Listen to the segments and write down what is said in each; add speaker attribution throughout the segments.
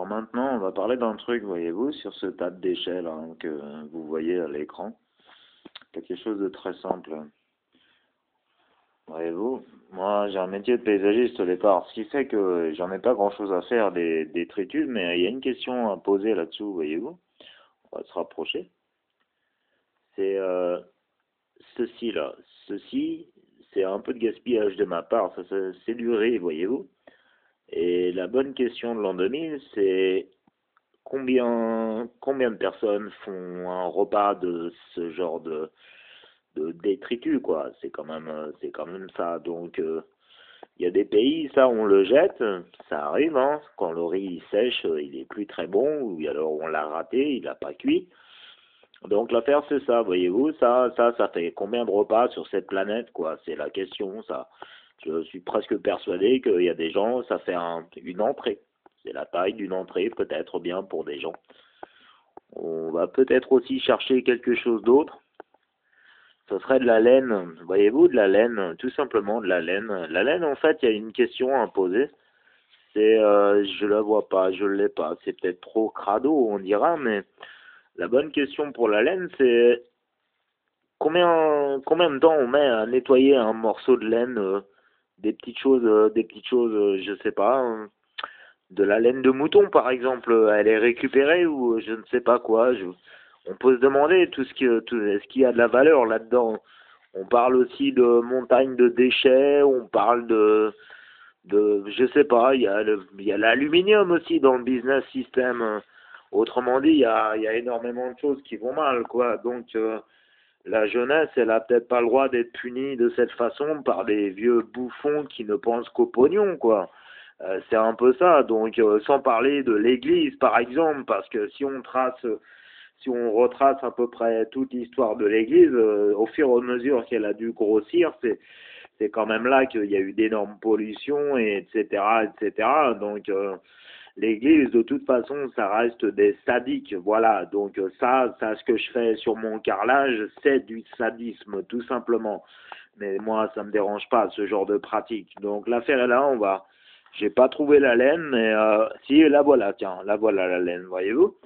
Speaker 1: maintenant, on va parler d'un truc, voyez-vous, sur ce tas de déchets là que vous voyez à l'écran. Quelque chose de très simple. Voyez-vous, moi j'ai un métier de paysagiste au départ, ce qui fait que j'en ai pas grand-chose à faire des détritus, mais il y a une question à poser là-dessous, voyez-vous. On va se rapprocher. C'est ceci là. Ceci, c'est un peu de gaspillage de ma part, c'est du riz, voyez-vous. Et la bonne question de l'an 2000, c'est combien de personnes font un repas de ce genre de détritus, quoi. C'est quand même ça. Donc, il y a des pays, ça, on le jette, ça arrive, hein. Quand le riz il sèche, il est plus très bon, ou alors on l'a raté, il n'a pas cuit. Donc l'affaire c'est ça, voyez-vous, ça fait combien de repas sur cette planète, quoi. C'est la question, ça. Je suis presque persuadé qu'il y a des gens, ça fait une entrée. C'est la taille d'une entrée, peut-être bien pour des gens. On va peut-être aussi chercher quelque chose d'autre. Ce serait de la laine, voyez-vous, de la laine, tout simplement de la laine. La laine, en fait, il y a une question à poser. C'est, je la vois pas, je l'ai pas. C'est peut-être trop crado, on dira, mais la bonne question pour la laine, c'est combien de temps on met à nettoyer un morceau de laine, des petites choses, je sais pas, de la laine de mouton par exemple, elle est récupérée ou je ne sais pas quoi. On peut se demander est-ce qu'il y a de la valeur là-dedans. On parle aussi de montagnes de déchets, on parle je sais pas, il y a l'aluminium aussi dans le business system. Autrement dit, il y a énormément de choses qui vont mal, quoi. Donc, la jeunesse, elle a peut-être pas le droit d'être punie de cette façon par des vieux bouffons qui ne pensent qu'au pognon, quoi. C'est un peu ça. Donc, sans parler de l'Église, par exemple, parce que si on retrace à peu près toute l'histoire de l'Église, au fur et à mesure qu'elle a dû grossir, c'est quand même là qu'il y a eu d'énormes pollutions, et etc., etc. Donc, l'Église, de toute façon, ça reste des sadiques, voilà. Donc ça, ce que je fais sur mon carrelage, c'est du sadisme, tout simplement. Mais moi, ça me dérange pas, ce genre de pratique. Donc l'affaire est là, j'ai pas trouvé la laine, mais si, la voilà, tiens, la voilà la laine, voyez-vous.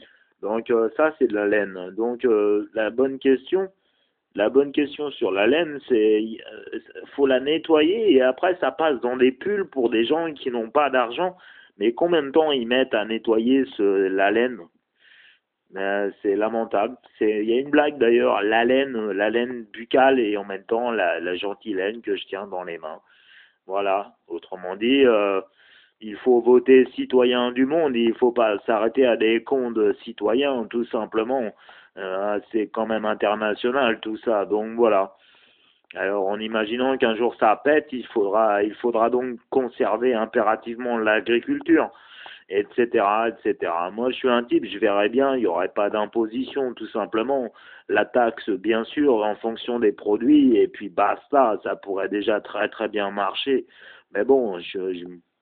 Speaker 1: Donc ça, c'est de la laine. Donc la bonne question sur la laine, c'est faut la nettoyer et après ça passe dans des pulls pour des gens qui n'ont pas d'argent. Mais combien de temps ils mettent à nettoyer la laine? C'est lamentable. Il y a une blague d'ailleurs, la laine buccale et en même temps la gentille laine que je tiens dans les mains. Voilà. Autrement dit, il faut voter citoyen du monde. Il ne faut pas s'arrêter à des cons de citoyens, tout simplement. C'est quand même international tout ça. Donc voilà. Alors, en imaginant qu'un jour ça pète, il faudra donc conserver impérativement l'agriculture, etc., etc. Moi, je suis un type, je verrais bien, il n'y aurait pas d'imposition, tout simplement. La taxe, bien sûr, en fonction des produits, et puis basta, ça pourrait déjà très très bien marcher. Mais bon,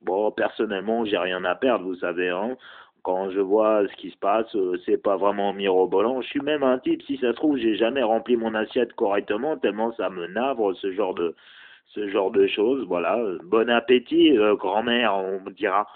Speaker 1: bon, personnellement, j'ai rien à perdre, vous savez, hein. Quand je vois ce qui se passe, c'est pas vraiment mirobolant. Je suis même un type, si ça se trouve, j'ai jamais rempli mon assiette correctement, tellement ça me navre ce genre de choses. Voilà. Bon appétit, grand-mère, on me dira.